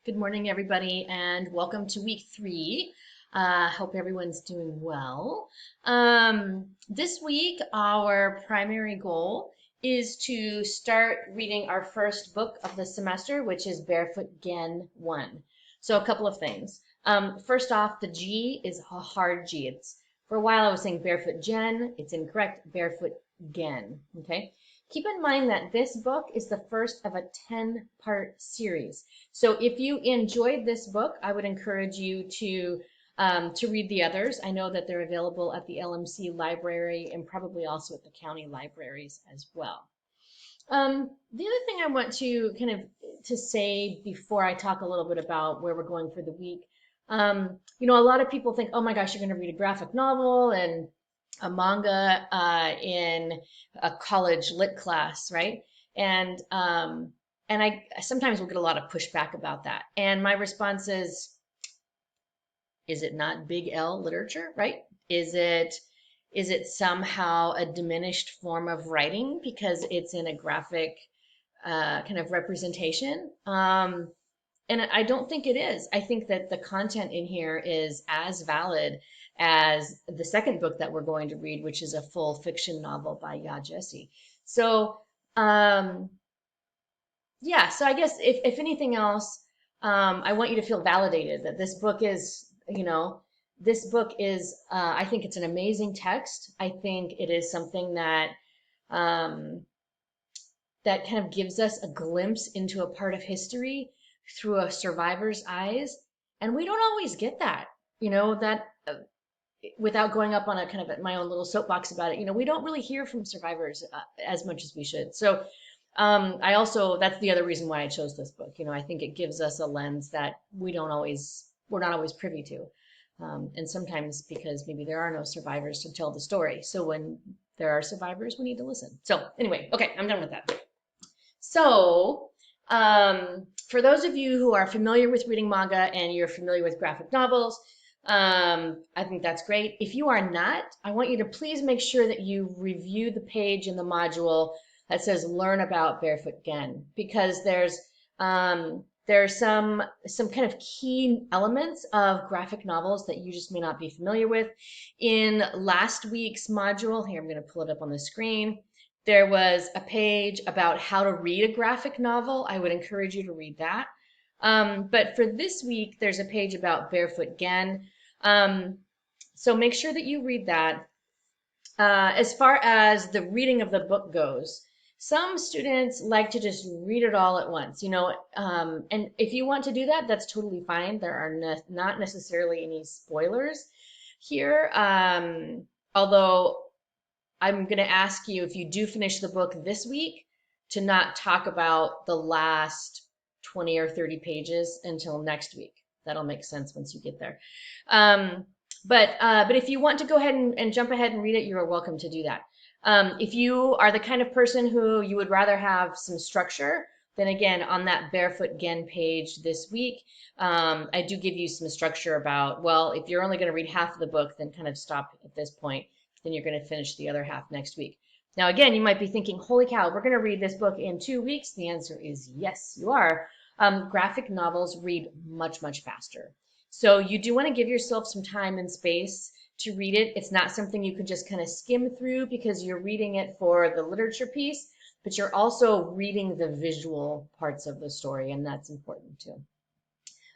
Good morning, everybody, and welcome to week 3. Hope everyone's doing well. This week, our primary goal is to start reading our first book of the semester, which is Barefoot Gen 1. So, a couple of things. First off, the G is a hard G. For a while I was saying Barefoot Gen. It's incorrect. Barefoot Gen. Okay. Keep in mind that this book is the first of a 10-part series. So if you enjoyed this book, I would encourage you to read the others. I know that they're available at the LMC library and probably also at the county libraries as well. The other thing I want to to say before I talk a little bit about where we're going for the week, a lot of people think, oh my gosh, you're going to read a graphic novel and a manga in a college lit class, right? And I sometimes will get a lot of pushback about that. And my response is it not big L literature, right? Is it somehow a diminished form of writing because it's in a graphic kind of representation? And I don't think it is. I think that the content in here is as valid as the second book that we're going to read, which is a full fiction novel by Ya Jesse. So, yeah, so I guess if anything else, I want you to feel validated that this book is, I think it's an amazing text. I think it is something that, um, that kind of gives us a glimpse into a part of history through a survivor's eyes. And we don't always get that, that without going up on a kind of my own little soapbox about it, we don't really hear from survivors as much as we should. So that's the other reason why I chose this book. I think it gives us a lens that we're not always privy to. And sometimes because maybe there are no survivors to tell the story. So when there are survivors, we need to listen. So anyway, okay, I'm done with that. So for those of you who are familiar with reading manga and you're familiar with graphic novels, I think that's great. If you are not, I want you to please make sure that you review the page in the module that says Learn About Barefoot Gen, because there's some kind of key elements of graphic novels that you just may not be familiar with. In last week's module, here I'm going to pull it up on the screen, there was a page about how to read a graphic novel. I would encourage you to read that. But for this week, there's a page about Barefoot Gen. So make sure that you read that. As far as the reading of the book goes, some students like to just read it all at once, and if you want to do that, that's totally fine. There are not necessarily any spoilers here, although I'm going to ask you, if you do finish the book this week, to not talk about the last 20 or 30 pages until next week. That'll make sense once you get there. But if you want to go ahead and jump ahead and read it, you are welcome to do that. If you are the kind of person who you would rather have some structure, then again, on that Barefoot Gen page this week, I do give you some structure about, well, if you're only going to read half of the book, then kind of stop at this point. Then you're going to finish the other half next week. Now, again, you might be thinking, holy cow, we're going to read this book in 2 weeks. The answer is yes, you are. Graphic novels read much, much faster. So you do want to give yourself some time and space to read it. It's not something you can just kind of skim through because you're reading it for the literature piece, but you're also reading the visual parts of the story, and that's important too.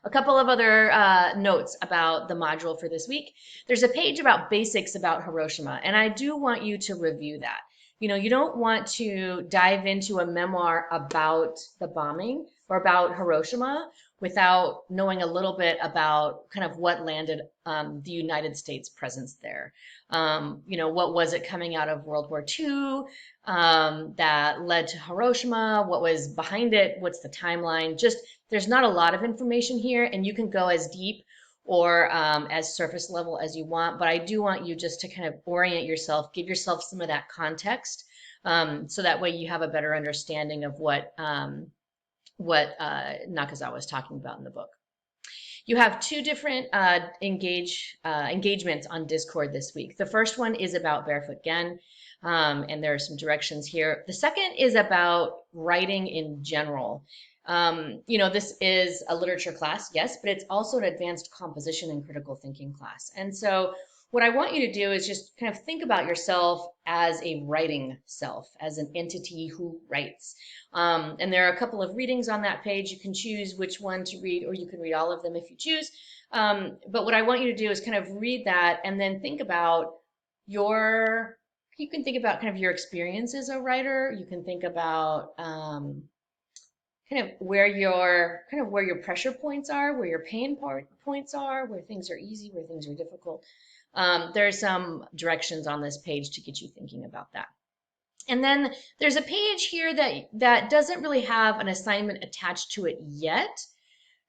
A couple of other notes about the module for this week. There's a page about basics about Hiroshima, and I do want you to review that. You don't want to dive into a memoir about the bombing or about Hiroshima without knowing a little bit about kind of what landed the United States presence there. What was it coming out of World War II that led to Hiroshima? What was behind it? What's the timeline? Just there's not a lot of information here, and you can go as deep or as surface level as you want, but I do want you just to kind of orient yourself, give yourself some of that context, so that way you have a better understanding of what Nakazawa is talking about in the book. You have 2 different engagements on Discord this week. The first one is about Barefoot Gen, and there are some directions here. The second is about writing in general. You know, this is a literature class, yes, but it's also an advanced composition and critical thinking class. And so what I want you to do is just kind of think about yourself as a writing self, as an entity who writes. And there are a couple of readings on that page. You can choose which one to read, or you can read all of them if you choose. But what I want you to do is kind of read that and then think about your, you can think about kind of your experience as a writer. You can think about kind of where your pressure points are, where your points are, where things are easy, where things are difficult. There's some directions on this page to get you thinking about that. And then there's a page here that doesn't really have an assignment attached to it yet.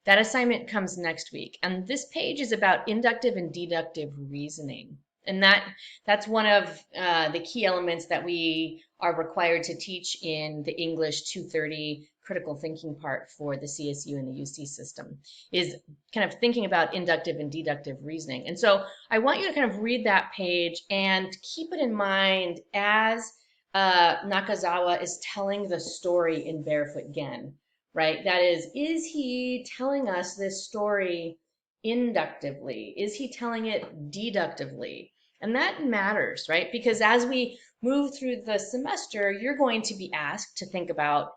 That assignment comes next week. And this page is about inductive and deductive reasoning. And that's one of the key elements that we are required to teach in the English 230 critical thinking part for the CSU and the UC system, is kind of thinking about inductive and deductive reasoning. And so I want you to kind of read that page and keep it in mind as Nakazawa is telling the story in Barefoot Gen, right? That is he telling us this story inductively? Is he telling it deductively? And that matters, right? Because as we move through the semester, you're going to be asked to think about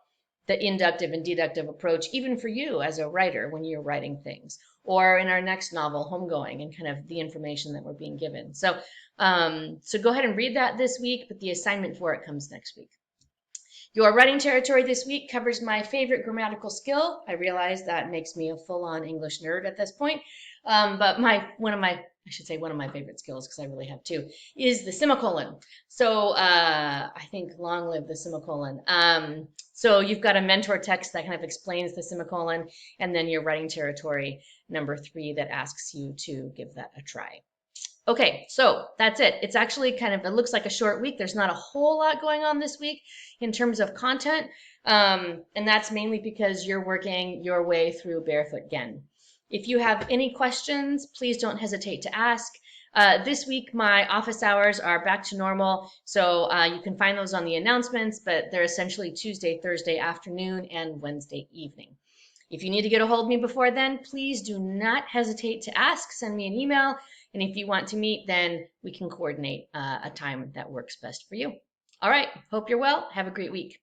the inductive and deductive approach, even for you as a writer when you're writing things, or in our next novel, Homegoing, and kind of the information that we're being given. So, so go ahead and read that this week, but the assignment for it comes next week. Your writing territory this week covers my favorite grammatical skill. I realize that makes me a full-on English nerd at this point, but one of my favorite skills, because I really have two, is the semicolon. So I think long live the semicolon. So you've got a mentor text that kind of explains the semicolon, and then your writing territory number 3 that asks you to give that a try. Okay, so that's it. It's actually it looks like a short week. There's not a whole lot going on this week in terms of content, and that's mainly because you're working your way through Barefoot Gen. If you have any questions, please don't hesitate to ask. This week, my office hours are back to normal, so you can find those on the announcements, but they're essentially Tuesday, Thursday afternoon, and Wednesday evening. If you need to get a hold of me before then, please do not hesitate to ask. Send me an email. And if you want to meet, then we can coordinate a time that works best for you. All right. Hope you're well. Have a great week.